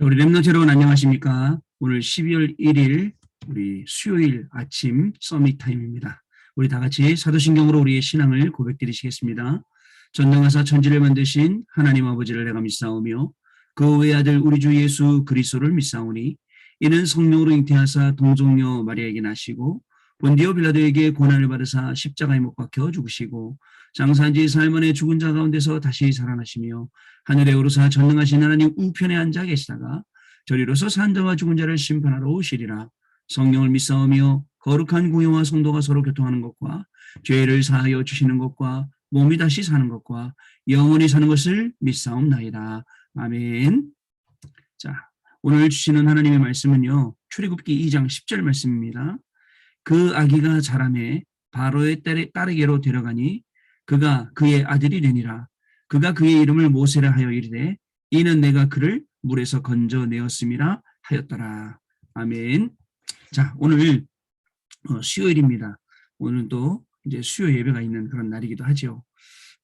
우리 랩런트 여러분 안녕하십니까? 오늘 12월 1일 우리 수요일 아침 서밋 타임입니다. 우리 다 같이 사도신경으로 우리의 신앙을 고백드리시겠습니다. 전능하사 천지를 만드신 하나님 아버지를 내가 믿사오며 그 외아들 우리 주 예수 그리스도를 믿사오니 이는 성령으로 잉태하사 동정녀 마리아에게 나시고 본디오 빌라도에게 고난을 받으사 십자가에 못 박혀 죽으시고 장사한 지 사흘 만에 죽은 자 가운데서 다시 살아나시며 하늘에 오르사 전능하신 하나님 우편에 앉아 계시다가 저리로서 산 자와 죽은 자를 심판하러 오시리라. 성령을 믿사오며 거룩한 공회와 성도가 서로 교통하는 것과 죄를 사하여 주시는 것과 몸이 다시 사는 것과 영원히 사는 것을 믿사옵나이다. 아멘. 자, 오늘 주시는 하나님의 말씀은요. 출애굽기 2장 10절 말씀입니다. 그 아기가 자라매 바로의 딸에게로 데려가니 그가 그의 아들이 되니라. 그가 그의 이름을 모세라 하여 이르되 이는 내가 그를 물에서 건져내었음이라 하였더라. 아멘. 자, 오늘 수요일입니다. 오늘은 또 이제 수요 예배가 있는 그런 날이기도 하죠.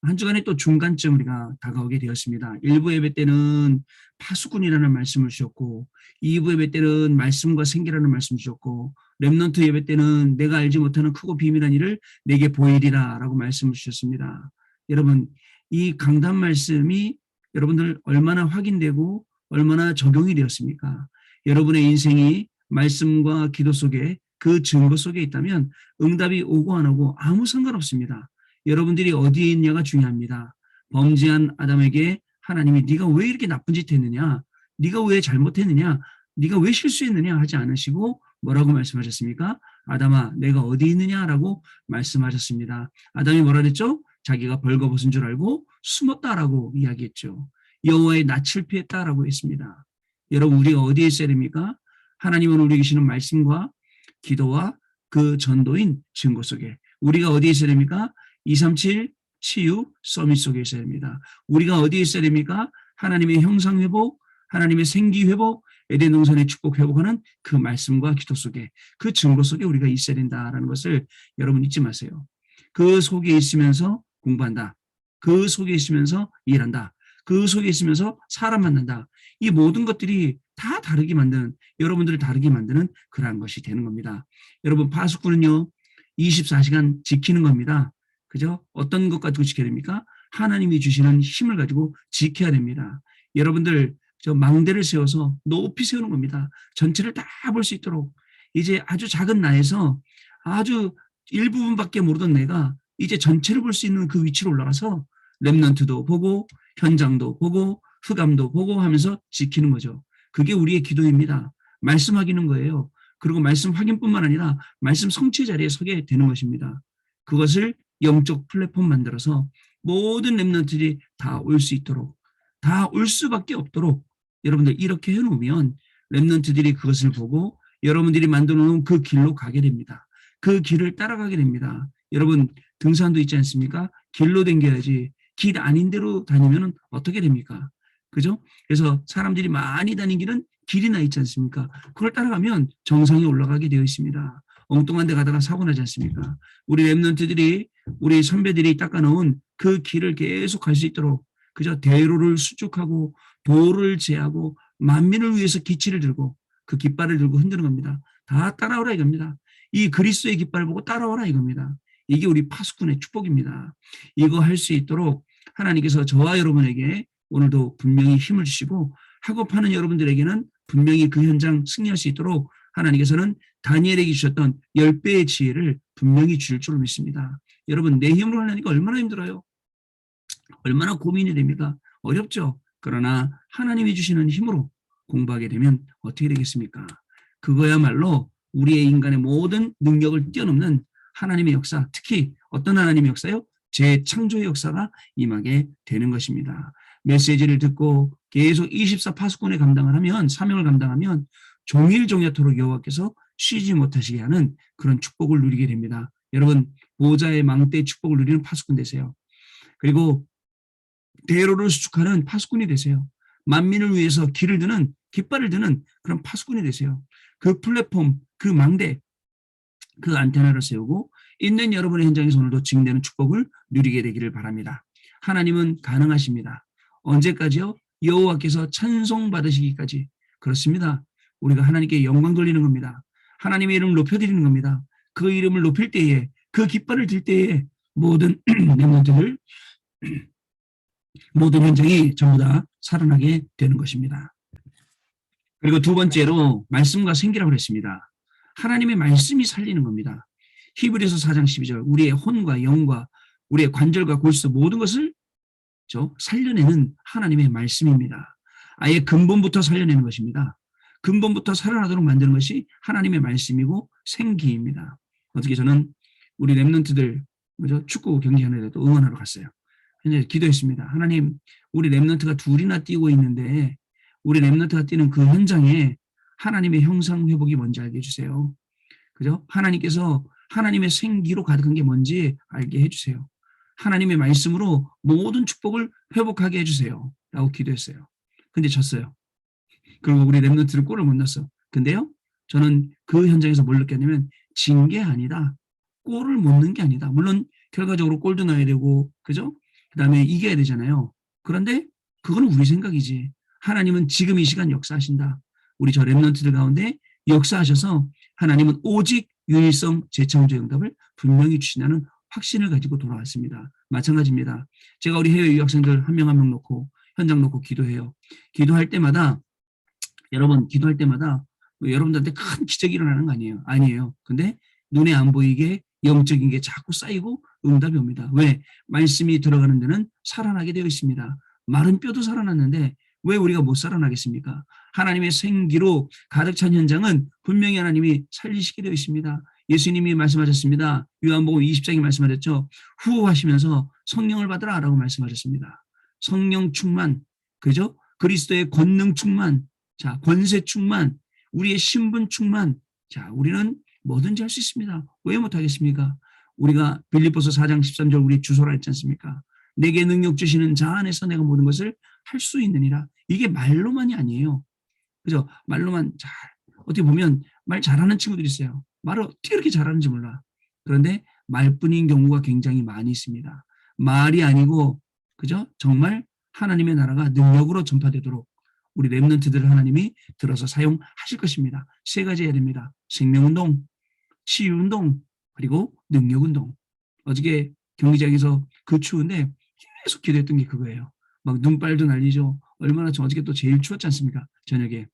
한 주간에 또 중간쯤 우리가 다가오게 되었습니다. 1부 예배 때는 파수꾼이라는 말씀을 주셨고 2부 예배 때는 말씀과 생기라는 말씀을 주셨고 렘넌트 예배 때는 내가 알지 못하는 크고 비밀한 일을 내게 보이리라 라고 말씀을 주셨습니다. 여러분 이 강단 말씀이 여러분들 얼마나 확인되고 얼마나 적용이 되었습니까? 여러분의 인생이 말씀과 기도 속에 그 증거 속에 있다면 응답이 오고 안 오고 아무 상관없습니다. 여러분들이 어디에 있냐가 중요합니다. 범죄한 아담에게 하나님이 네가 왜 이렇게 나쁜 짓 했느냐, 네가 왜 잘못했느냐, 네가 왜 실수했느냐 하지 않으시고 뭐라고 말씀하셨습니까? 아담아 내가 어디 있느냐라고 말씀하셨습니다. 아담이 뭐라 그랬죠? 자기가 벌거벗은 줄 알고 숨었다라고 이야기했죠. 여호와의 낯을 피했다라고 했습니다. 여러분 우리가 어디에 있어야 됩니까? 하나님은 우리 계시는 말씀과 기도와 그 전도인 증거 속에 우리가 어디에 있어야 됩니까? 237 치유 서밋 속에 있어야 됩니다. 우리가 어디에 있어야 됩니까? 하나님의 형상 회복, 하나님의 생기 회복, 에덴 동산의 축복 회복하는 그 말씀과 기도 속에 그 증거 속에 우리가 있어야 된다라는 것을 여러분 잊지 마세요. 그 속에 있으면서 공부한다. 그 속에 있으면서 일한다. 그 속에 있으면서 사람 만난다. 이 모든 것들이 다 다르게 만드는, 여러분들을 다르게 만드는 그러한 것이 되는 겁니다. 여러분 파수꾼은요 24시간 지키는 겁니다. 그죠? 어떤 것 가지고 지켜야 됩니까? 하나님이 주시는 힘을 가지고 지켜야 됩니다. 여러분들 저 망대를 세워서 높이 세우는 겁니다. 전체를 다 볼 수 있도록 이제 아주 작은 나에서 아주 일부분밖에 모르던 내가 이제 전체를 볼 수 있는 그 위치로 올라가서 렘넌트도 보고 현장도 보고 흑암도 보고 하면서 지키는 거죠. 그게 우리의 기도입니다. 말씀 확인하는 거예요. 그리고 말씀 확인뿐만 아니라 말씀 성취 자리에 서게 되는 것입니다. 그것을 영적 플랫폼 만들어서 모든 렘넌트들이 다 올 수 있도록 다 올 수밖에 없도록 여러분들 이렇게 해놓으면 렘넌트들이 그것을 보고 여러분들이 만들어 놓은 그 길로 가게 됩니다. 그 길을 따라가게 됩니다. 여러분 등산도 있지 않습니까? 길로 댕겨야지 길 아닌 데로 다니면 어떻게 됩니까? 그죠? 그래서 사람들이 많이 다니는 길은 길이 나 있지 않습니까? 그걸 따라가면 정상에 올라가게 되어 있습니다. 엉뚱한 데 가다가 사고 나지 않습니까? 우리 렘넌트들이 우리 선배들이 닦아놓은 그 길을 계속 갈 수 있도록 그저 대로를 수축하고 도를 제하고 만민을 위해서 기치를 들고 그 깃발을 들고 흔드는 겁니다. 다 따라오라 이겁니다. 이 그리스도의 깃발을 보고 따라오라 이겁니다. 이게 우리 파수꾼의 축복입니다. 이거 할 수 있도록 하나님께서 저와 여러분에게 오늘도 분명히 힘을 주시고 학업하는 여러분들에게는 분명히 그 현장 승리할 수 있도록 하나님께서는 다니엘에게 주셨던 10배의 지혜를 분명히 주실 줄로 믿습니다. 여러분 내 힘으로 하려니까 얼마나 힘들어요. 얼마나 고민이 됩니까? 어렵죠. 그러나 하나님이 주시는 힘으로 공부하게 되면 어떻게 되겠습니까? 그거야말로 우리의 인간의 모든 능력을 뛰어넘는 하나님의 역사, 특히 어떤 하나님의 역사요? 재창조의 역사가 임하게 되는 것입니다. 메시지를 듣고 계속 24 파수꾼의 감당을 하면 사명을 감당하면 종일종야토록 여호와께서 쉬지 못하시게 하는 그런 축복을 누리게 됩니다. 여러분 보좌의 망대의 축복을 누리는 파수꾼 되세요. 그리고 대로를 수축하는 파수꾼이 되세요. 만민을 위해서 길을 드는 깃발을 드는 그런 파수꾼이 되세요. 그 플랫폼, 그 망대, 그 안테나를 세우고 있는 여러분의 현장에서 오늘도 증되는 축복을 누리게 되기를 바랍니다. 하나님은 가능하십니다. 언제까지요? 여호와께서 찬송 받으시기까지 그렇습니다. 우리가 하나님께 영광 돌리는 겁니다. 하나님의 이름을 높여드리는 겁니다. 그 이름을 높일 때에, 그 깃발을 들 때에 모든 렘넌트들, 모든 현장이 전부 다 살아나게 되는 것입니다. 그리고 두 번째로 말씀과 생기라고 그랬습니다. 하나님의 말씀이 살리는 겁니다. 히브리서 4장 12절 우리의 혼과 영과 우리의 관절과 골수 모든 것을 살려내는 하나님의 말씀입니다. 아예 근본부터 살려내는 것입니다. 근본부터 살아나도록 만드는 것이 하나님의 말씀이고 생기입니다. 어떻게 저는 우리 렘넌트들 축구 경기하는데도 응원하러 갔어요. 현재 기도했습니다. 하나님, 우리 렘넌트가 둘이나 뛰고 있는데 우리 렘넌트가 뛰는 그 현장에 하나님의 형상 회복이 뭔지 알게 해주세요. 그죠? 하나님께서 하나님의 생기로 가득한 게 뭔지 알게 해주세요. 하나님의 말씀으로 모든 축복을 회복하게 해주세요. 라고 기도했어요. 근데 졌어요. 그리고 우리 렘넌트를 골을 못 넣었어. 근데요, 저는 그 현장에서 뭘 느꼈냐면 진 게 아니다. 골을 못 넣은 게 아니다. 물론 결과적으로 골도 넣어야 되고, 그죠? 그 다음에 이겨야 되잖아요. 그런데 그건 우리 생각이지. 하나님은 지금 이 시간 역사하신다. 우리 저 렘넌트들 가운데 역사하셔서 하나님은 오직 유일성 재창조 응답을 분명히 주시다는 확신을 가지고 돌아왔습니다. 마찬가지입니다. 제가 우리 해외 유학생들 한 명 한 명 놓고 현장 놓고 기도해요. 기도할 때마다 여러분 기도할 때마다 여러분들한테 큰 기적이 일어나는 거 아니에요. 아니에요. 근데 눈에 안 보이게 영적인 게 자꾸 쌓이고 응답이 옵니다. 왜? 말씀이 들어가는 데는 살아나게 되어 있습니다. 마른 뼈도 살아났는데 왜 우리가 못 살아나겠습니까? 하나님의 생기로 가득 찬 현장은 분명히 하나님이 살리시게 되어 있습니다. 예수님이 말씀하셨습니다. 요한복음 20장에 말씀하셨죠. 후호하시면서 성령을 받으라 라고 말씀하셨습니다. 성령 충만, 그죠? 그리스도의 권능 충만, 자, 권세 충만, 우리의 신분 충만. 자, 우리는 뭐든지 할 수 있습니다. 왜 못하겠습니까? 우리가 빌립보서 4장 13절 우리 주소라 했지 않습니까? 내게 능력 주시는 자 안에서 내가 모든 것을 할 수 있느니라. 이게 말로만이 아니에요. 그죠? 말로만 잘, 어떻게 보면 말 잘하는 친구들이 있어요. 말을 어떻게 이렇게 잘하는지 몰라. 그런데 말뿐인 경우가 굉장히 많이 있습니다. 말이 아니고, 그죠? 정말 하나님의 나라가 능력으로 전파되도록 우리 렘넌트들을 하나님이 들어서 사용하실 것입니다. 세 가지 해야 됩니다. 생명운동, 치유운동, 그리고 능력운동. 어저께 경기장에서 그 추운데 계속 기도했던 게 그거예요. 막 눈발도 날리죠. 얼마나 좀 어저께 또 제일 추웠지 않습니까? 저녁에.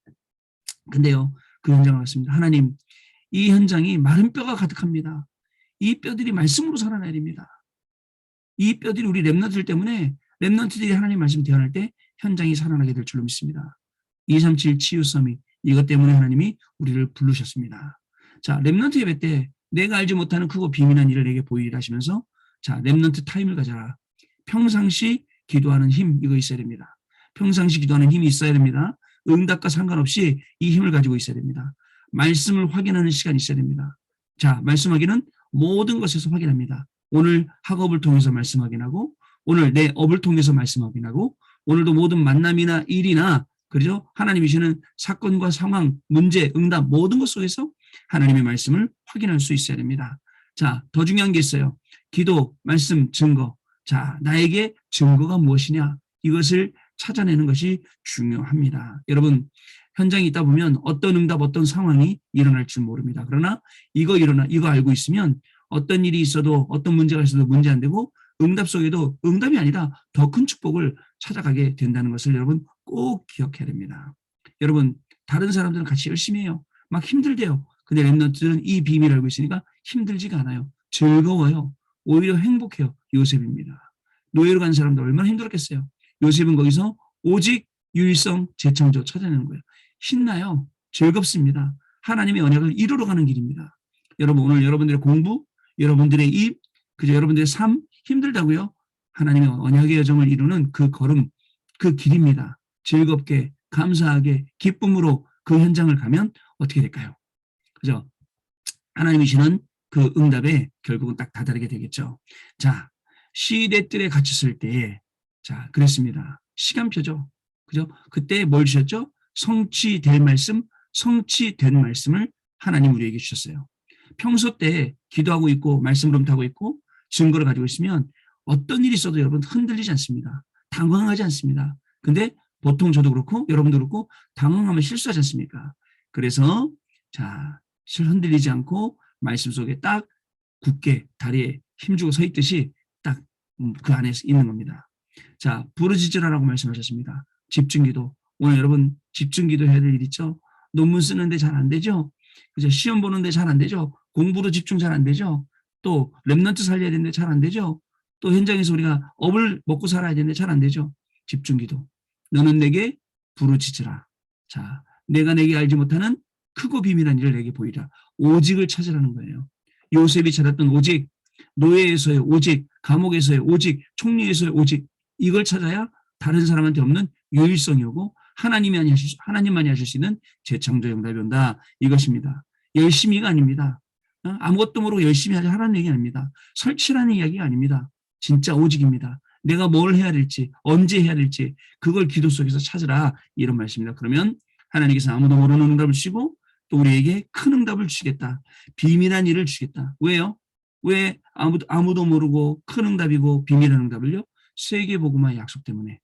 근데요, 그 현장을 왔습니다. 하나님, 이 현장이 마른 뼈가 가득합니다. 이 뼈들이 말씀으로 살아나야 됩니다. 이 뼈들이 우리 렘넌트들 때문에 렘넌트들이 하나님 말씀 대언할 때 현장이 살아나게 될 줄로 믿습니다. 237 치유 서밋, 이것 때문에 하나님이 우리를 부르셨습니다. 자, 렘넌트 예배 때 내가 알지 못하는 크고 비밀한 일을 내게 보이라 하시면서 자, 렘넌트 타임을 가져라. 평상시 기도하는 힘, 이거 있어야 됩니다. 평상시 기도하는 힘이 있어야 됩니다. 응답과 상관없이 이 힘을 가지고 있어야 됩니다. 말씀을 확인하는 시간이 있어야 됩니다. 자, 말씀 확인은 모든 것에서 확인합니다. 오늘 학업을 통해서 말씀 확인하고, 오늘 내 업을 통해서 말씀 확인하고, 오늘도 모든 만남이나 일이나, 그죠? 하나님이 주시는 사건과 상황, 문제, 응답, 모든 것 속에서 하나님의 말씀을 확인할 수 있어야 됩니다. 자, 더 중요한 게 있어요. 기도, 말씀, 증거. 자, 나에게 증거가 무엇이냐? 이것을 찾아내는 것이 중요합니다. 여러분, 현장에 있다 보면 어떤 응답, 어떤 상황이 일어날 줄 모릅니다. 그러나 이거 알고 있으면 어떤 일이 있어도 어떤 문제가 있어도 문제 안 되고 응답 속에도 응답이 아니라 더 큰 축복을 찾아가게 된다는 것을 여러분 꼭 기억해야 됩니다. 여러분, 다른 사람들은 같이 열심히 해요. 막 힘들대요. 근데 렘넌트들은 이 비밀을 알고 있으니까 힘들지가 않아요. 즐거워요. 오히려 행복해요. 요셉입니다. 노예로 간 사람들 얼마나 힘들었겠어요. 요셉은 거기서 오직 유일성 재창조 찾아내는 거예요. 신나요. 즐겁습니다. 하나님의 언약을 이루러 가는 길입니다. 여러분, 오늘 여러분들의 공부, 여러분들의 입, 그저 여러분들의 삶 힘들다고요? 하나님의 언약의 여정을 이루는 그 걸음, 그 길입니다. 즐겁게, 감사하게, 기쁨으로 그 현장을 가면 어떻게 될까요? 그죠? 하나님이 주시는 그 응답에 결국은 딱 다다르게 되겠죠. 자, 시대들에 갇혔을 때, 자, 그랬습니다. 시간표죠. 그죠? 그때 뭘 주셨죠? 성취될 말씀, 성취된 말씀을 하나님 우리에게 주셨어요. 평소 때 기도하고 있고 말씀을 음타고 있고 증거를 가지고 있으면 어떤 일이 있어도 여러분 흔들리지 않습니다. 당황하지 않습니다. 근데 보통 저도 그렇고 여러분도 그렇고 당황하면 실수하지 않습니까? 그래서 자, 흔들리지 않고 말씀 속에 딱 굳게 다리에 힘주고 서 있듯이 딱 그 안에 있는 겁니다. 자, 부르짖으라라고 말씀하셨습니다. 집중기도. 오늘 여러분 집중기도 해야 될 일 있죠? 논문 쓰는데 잘 안 되죠? 그죠? 시험 보는데 잘 안 되죠? 공부로 집중 잘 안 되죠? 또 랩넌트 살려야 되는데 잘 안 되죠? 또 현장에서 우리가 업을 먹고 살아야 되는데 잘 안 되죠? 집중기도. 너는 내게 부르짖으라. 자, 내가 내게 알지 못하는 크고 비밀한 일을 내게 보이라. 오직을 찾으라는 거예요. 요셉이 찾았던 오직, 노예에서의 오직, 감옥에서의 오직, 총리에서의 오직, 이걸 찾아야 다른 사람한테 없는 유일성이 오고 하나님만이 하실 수 있는 재창조 응답이 온다. 이것입니다. 열심히가 아닙니다. 아무것도 모르고 열심히 하자 하라는 얘기 아닙니다. 설치라는 이야기가 아닙니다. 진짜 오직입니다. 내가 뭘 해야 될지, 언제 해야 될지 그걸 기도 속에서 찾으라 이런 말씀입니다. 그러면 하나님께서 아무도 모르는 응답을 주시고 또 우리에게 큰 응답을 주시겠다. 비밀한 일을 주겠다. 왜요? 왜 아무도 모르고 큰 응답이고 비밀한 응답을요? 세계복음화의 약속 때문에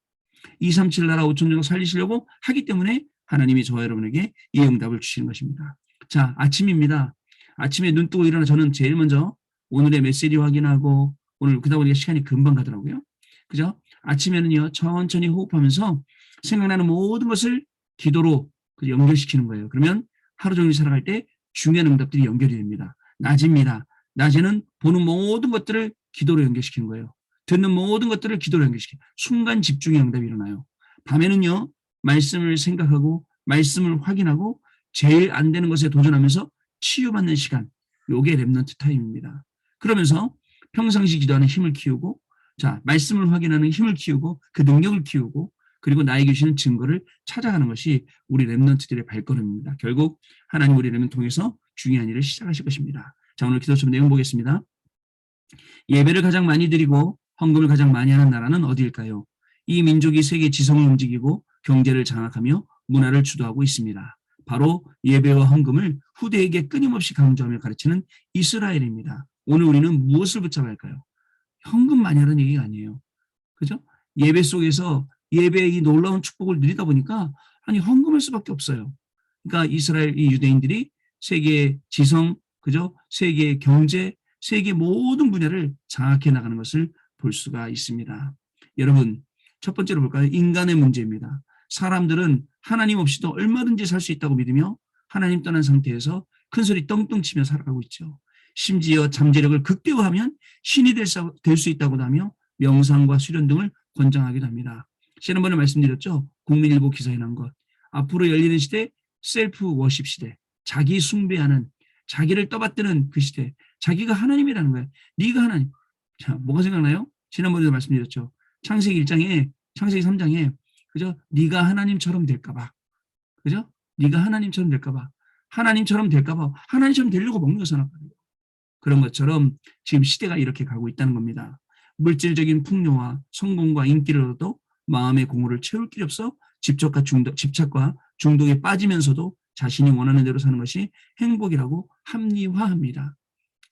237 나라 5천 종 살리시려고 하기 때문에 하나님이 저와 여러분에게 이 응답을 주시는 것입니다. 자, 아침입니다. 아침에 눈 뜨고 일어나 저는 제일 먼저 오늘의 메시지 확인하고 오늘 그러다 보니까 시간이 금방 가더라고요. 그죠? 아침에는요, 천천히 호흡하면서 생각나는 모든 것을 기도로 연결시키는 거예요. 그러면 하루 종일 살아갈 때 중요한 응답들이 연결이 됩니다. 낮입니다. 낮에는 보는 모든 것들을 기도로 연결시키는 거예요. 듣는 모든 것들을 기도로 연결시키는 순간 집중의 응답이 일어나요. 밤에는요, 말씀을 생각하고 말씀을 확인하고 제일 안 되는 것에 도전하면서 치유받는 시간. 요게 랩넌트 타임입니다. 그러면서 평상시 기도하는 힘을 키우고 자, 말씀을 확인하는 힘을 키우고 그 능력을 키우고 그리고 나에게 주시는 증거를 찾아가는 것이 우리 랩넌트들의 발걸음입니다. 결국 하나님 우리 랩넌트 통해서 중요한 일을 시작하실 것입니다. 자, 오늘 기도처럼 내용 보겠습니다. 예배를 가장 많이 드리고 헌금을 가장 많이 하는 나라는 어디일까요? 이 민족이 세계 지성을 움직이고 경제를 장악하며 문화를 주도하고 있습니다. 바로 예배와 헌금을 후대에게 끊임없이 강조하며 가르치는 이스라엘입니다. 오늘 우리는 무엇을 붙잡아야 할까요? 헌금 많이 하는 얘기가 아니에요. 그죠? 예배 속에서 예배의 이 놀라운 축복을 누리다 보니까 아니 헌금할 수밖에 없어요. 그러니까 이스라엘 이 유대인들이 세계의 지성, 그죠? 세계의 경제, 세계 모든 분야를 장악해 나가는 것을 볼 수가 있습니다. 여러분, 첫 번째로 볼까요? 인간의 문제입니다. 사람들은 하나님 없이도 얼마든지 살 수 있다고 믿으며 하나님 떠난 상태에서 큰 소리 떵떵 치며 살아가고 있죠. 심지어 잠재력을 극대화하면 신이 될 수 있다고 하며 명상과 수련 등을 권장하기도 합니다. 지난번에 말씀드렸죠. 국민일보 기사에 난 것. 앞으로 열리는 시대 셀프 워십 시대. 자기 숭배하는 자기를 떠받드는 그 시대. 자기가 하나님이라는 거예요. 네가 하나님. 자, 뭐가 생각나요? 지난번에도 말씀드렸죠. 창세기 1장에 창세기 3장에 그죠? 네가 하나님처럼 될까 봐. 그죠? 네가 하나님처럼 될까 봐. 하나님처럼 될까 봐. 하나님처럼 되려고 먹는 거잖아. 그런 것처럼 지금 시대가 이렇게 가고 있다는 겁니다. 물질적인 풍요와 성공과 인기를 얻어도 마음의 공허를 채울 길이 없어 집착과 중독에 빠지면서도 자신이 원하는 대로 사는 것이 행복이라고 합리화합니다.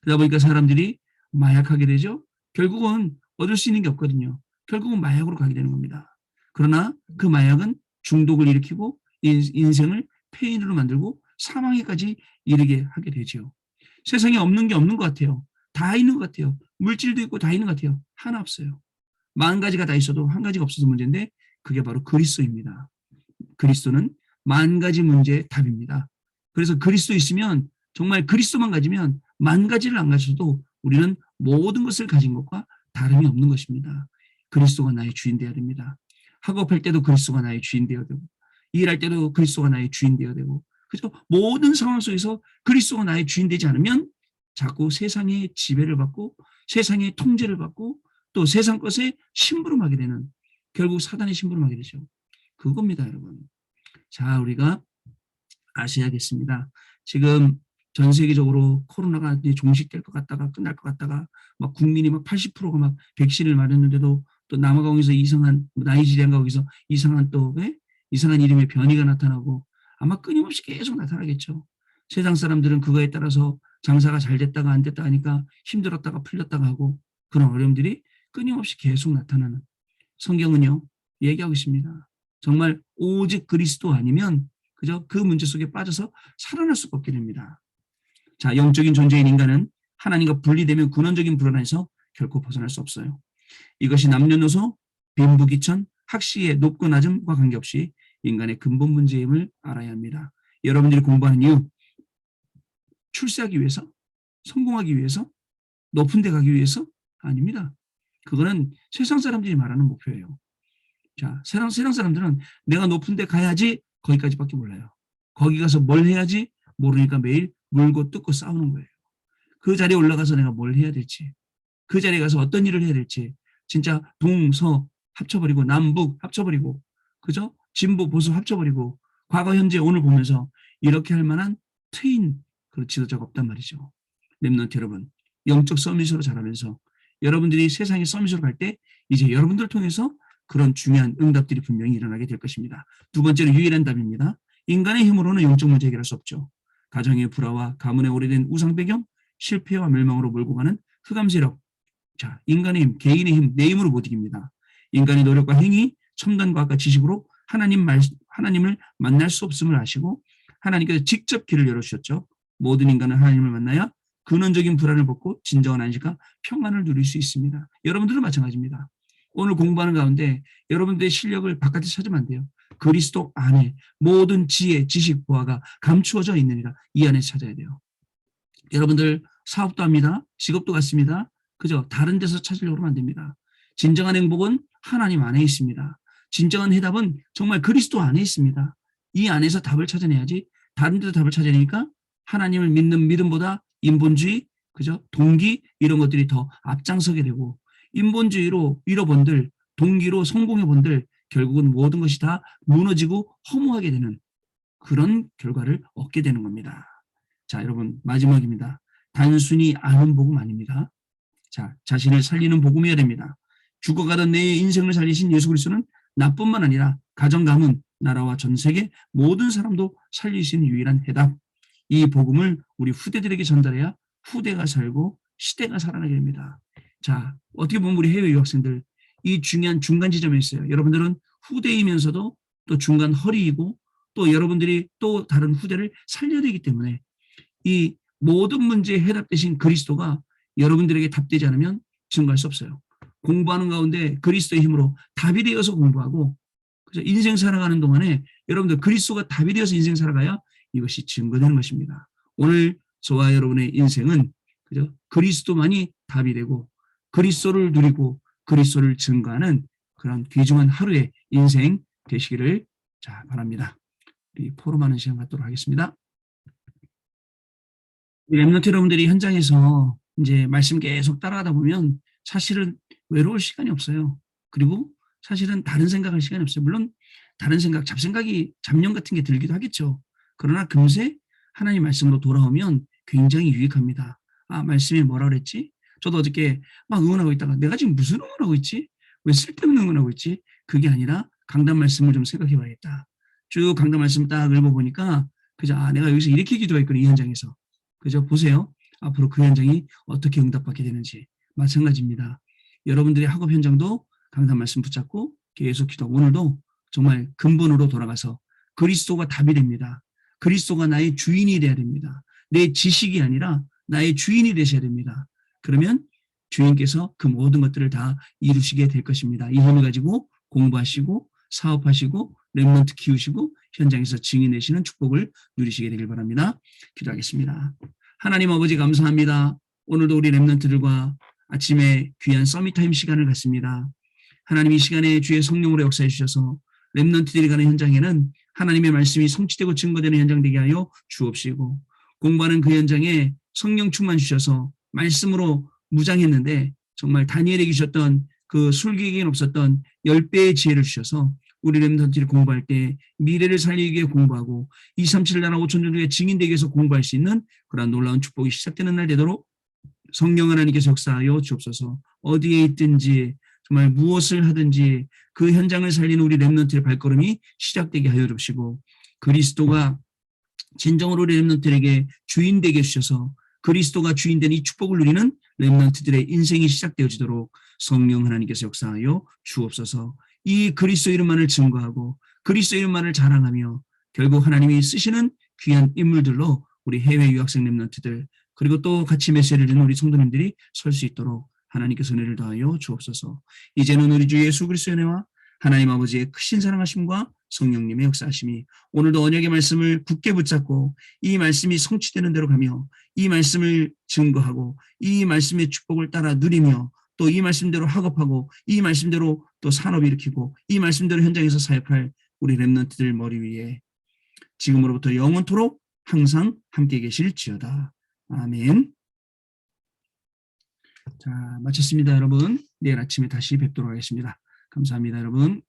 그러다 보니까 사람들이 마약하게 되죠. 결국은 얻을 수 있는 게 없거든요. 결국은 마약으로 가게 되는 겁니다. 그러나 그 마약은 중독을 일으키고 인생을 폐인으로 만들고 사망에까지 이르게 하게 되죠. 세상에 없는 게 없는 것 같아요. 다 있는 것 같아요. 물질도 있고 다 있는 것 같아요. 하나 없어요. 10,000가지가 다 있어도 한 가지가 없어서 문제인데 그게 바로 그리스도입니다. 그리스도는 10,000가지 문제의 답입니다. 그래서 그리스도 있으면 정말 그리스도만 가지면 10,000가지를 안 가져도 우리는 모든 것을 가진 것과 다름이 없는 것입니다. 그리스도가 나의 주인 되어야 됩니다. 학업할 때도 그리스도가 나의 주인 되어야 되고 일할 때도 그리스도가 나의 주인 되어야 되고 그죠? 모든 상황 속에서 그리스도가 나의 주인 되지 않으면 자꾸 세상의 지배를 받고 세상의 통제를 받고 또 세상 것에 심부름하게 되는 결국 사단의 심부름하게 되죠. 그겁니다, 여러분. 자, 우리가 아셔야겠습니다. 지금 전 세계적으로 코로나가 이제 종식될 것 같다가 끝날 것 같다가 막 국민이 막 80%가 막 백신을 맞았는데도 또 남아공에서 이상한 나이지리아인가 거기서 이상한 또 이상한 이름의 변이가 나타나고 아마 끊임없이 계속 나타나겠죠. 세상 사람들은 그거에 따라서 장사가 잘 됐다가 안 됐다 하니까 힘들었다가 풀렸다가 하고 그런 어려움들이 끊임없이 계속 나타나는 성경은요 얘기하고 있습니다. 정말 오직 그리스도 아니면 그저 그 문제 속에 빠져서 살아날 수가 없게 됩니다. 자, 영적인 존재인 인간은 하나님과 분리되면 근원적인 불안에서 결코 벗어날 수 없어요. 이것이 남녀노소, 빈부귀천, 학식의 높고 낮음과 관계없이 인간의 근본 문제임을 알아야 합니다. 여러분들이 공부하는 이유, 출세하기 위해서, 성공하기 위해서, 높은 데 가기 위해서? 아닙니다. 그거는 세상 사람들이 말하는 목표예요. 자, 세상 사람들은 내가 높은 데 가야지 거기까지밖에 몰라요. 거기 가서 뭘 해야지 모르니까 매일 물고 뜯고 싸우는 거예요. 그 자리에 올라가서 내가 뭘 해야 될지, 그 자리에 가서 어떤 일을 해야 될지, 진짜 동서 합쳐버리고 남북 합쳐버리고, 그죠? 진보 보수 합쳐버리고, 과거 현재 오늘 보면서 이렇게 할 만한 트인 그 지도자가 없단 말이죠. 렘넌트 여러분, 영적 서밋으로 자라면서 여러분들이 세상의 서밋으로 갈 때 이제 여러분들을 통해서 그런 중요한 응답들이 분명히 일어나게 될 것입니다. 두 번째로 유일한 답입니다. 인간의 힘으로는 영적 문제 해결할 수 없죠. 가정의 불화와 가문의 오래된 우상 배경, 실패와 멸망으로 몰고 가는 흑암 세력. 자, 인간의 힘, 개인의 힘, 내 힘으로 못 이깁니다. 인간의 노력과 행위, 첨단 과학과 지식으로 하나님을 만날 수 없음을 아시고 하나님께서 직접 길을 열어주셨죠. 모든 인간은 하나님을 만나야 근원적인 불안을 벗고 진정한 안식과 평안을 누릴 수 있습니다. 여러분들도 마찬가지입니다. 오늘 공부하는 가운데 여러분들의 실력을 바깥에 찾으면 안 돼요. 그리스도 안에 모든 지혜, 지식, 보화가 감추어져 있느니라 이 안에 찾아야 돼요. 여러분들 사업도 합니다. 직업도 갖습니다. 그죠? 다른 데서 찾으려고 하면 안 됩니다. 진정한 행복은 하나님 안에 있습니다. 진정한 해답은 정말 그리스도 안에 있습니다. 이 안에서 답을 찾아내야지 다른 데서 답을 찾아내니까 하나님을 믿는 믿음보다 인본주의, 그죠? 동기 이런 것들이 더 앞장서게 되고 인본주의로 잃어본들, 동기로 성공해본들 결국은 모든 것이 다 무너지고 허무하게 되는 그런 결과를 얻게 되는 겁니다. 자, 여러분 마지막입니다. 단순히 아는 복음 아닙니다. 자, 자신을 살리는 복음이어야 됩니다. 죽어가던 내 인생을 살리신 예수 그리스도는 나뿐만 아니라 가정, 가문, 나라와 전 세계 모든 사람도 살릴 수 있는 유일한 해답. 이 복음을 우리 후대들에게 전달해야 후대가 살고 시대가 살아나게 됩니다. 자, 어떻게 보면 우리 해외 유학생들 이 중요한 중간 지점에 있어요. 여러분들은 후대이면서도 또 중간 허리이고 또 여러분들이 또 다른 후대를 살려야 되기 때문에 이 모든 문제에 해답 대신 그리스도가 여러분들에게 답되지 않으면 증거할 수 없어요. 공부하는 가운데 그리스도의 힘으로 답이 되어서 공부하고 그래서 인생 살아가는 동안에 여러분들 그리스도가 답이 되어서 인생 살아가야 이것이 증거되는 것입니다. 오늘 저와 여러분의 인생은 그죠? 그리스도만이 답이 되고 그리스도를 누리고 그리스도를 증거하는 그런 귀중한 하루의 인생 되시기를 자 바랍니다. 우리 포럼하는 시간 갖도록 하겠습니다. 렘넌트 여러분들이 현장에서 이제 말씀 계속 따라가다 보면 사실은 외로울 시간이 없어요. 그리고 사실은 다른 생각할 시간이 없어요. 물론 다른 생각, 잡생각이 잡념 같은 게 들기도 하겠죠. 그러나 금세 하나님 말씀으로 돌아오면 굉장히 유익합니다. 아, 말씀이 뭐라 그랬지? 저도 어저께 막 응원하고 있다가 내가 지금 무슨 응원하고 있지? 왜 쓸데없는 응원하고 있지? 그게 아니라 강단 말씀을 좀 생각해 봐야겠다. 쭉 강단 말씀 딱 읽어보니까 그죠? 아, 내가 여기서 이렇게 기도했거든, 이 현장에서. 그죠? 보세요. 앞으로 그 현장이 어떻게 응답받게 되는지. 마찬가지입니다. 여러분들의 학업 현장도 강단 말씀 붙잡고 계속 기도하고 오늘도 정말 근본으로 돌아가서 그리스도가 답이 됩니다. 그리스도가 나의 주인이 돼야 됩니다. 내 지식이 아니라 나의 주인이 되셔야 됩니다. 그러면 주인께서 그 모든 것들을 다 이루시게 될 것입니다. 이 힘을 가지고 공부하시고 사업하시고 렘넌트 키우시고 현장에서 증인되시는 축복을 누리시게 되길 바랍니다. 기도하겠습니다. 하나님 아버지 감사합니다. 오늘도 우리 렘넌트들과 아침에 귀한 서밋타임 시간을 갖습니다. 하나님 이 시간에 주의 성령으로 역사해 주셔서 렘넌트들이 가는 현장에는 하나님의 말씀이 성취되고 증거되는 현장 되게 하여 주옵시고 공부하는 그 현장에 성령 충만 주셔서 말씀으로 무장했는데 정말 다니엘에게 주셨던 그 술객에게는 없었던 10배의 지혜를 주셔서 우리 렘넌트들이 공부할 때 미래를 살리기 위해 공부하고 237 나라 5천 종족의 증인되기 위해서 공부할 수 있는 그런 놀라운 축복이 시작되는 날 되도록 성령 하나님께서 역사하여 주옵소서. 어디에 있든지 정말 무엇을 하든지 그 현장을 살리는 우리 렘넌트의 발걸음이 시작되게 하여 주시고 그리스도가 진정으로 우리 렘넌트에게 주인 되게 해주셔서 그리스도가 주인 된 이 축복을 누리는 렘넌트들의 인생이 시작되어지도록 성령 하나님께서 역사하여 주옵소서. 이 그리스도 이름만을 증거하고 그리스도의 이름만을 자랑하며 결국 하나님이 쓰시는 귀한 인물들로 우리 해외 유학생 렘넌트들 그리고 또 같이 메시지를 듣는 우리 성도님들이 설 수 있도록 하나님께서 은혜를 더하여 주옵소서. 이제는 우리 주 예수 그리스도의 은혜와 하나님 아버지의 크신 사랑하심과 성령님의 역사하심이 오늘도 언약의 말씀을 굳게 붙잡고 이 말씀이 성취되는 대로 가며 이 말씀을 증거하고 이 말씀의 축복을 따라 누리며 또 이 말씀대로 학업하고 이 말씀대로 또 산업 일으키고 이 말씀대로 현장에서 사역할 우리 렘넌트들 머리 위에 지금으로부터 영원토록 항상 함께 계실지어다. 아멘. 자, 마쳤습니다, 여러분. 내일 아침에 다시 뵙도록 하겠습니다. 감사합니다, 여러분.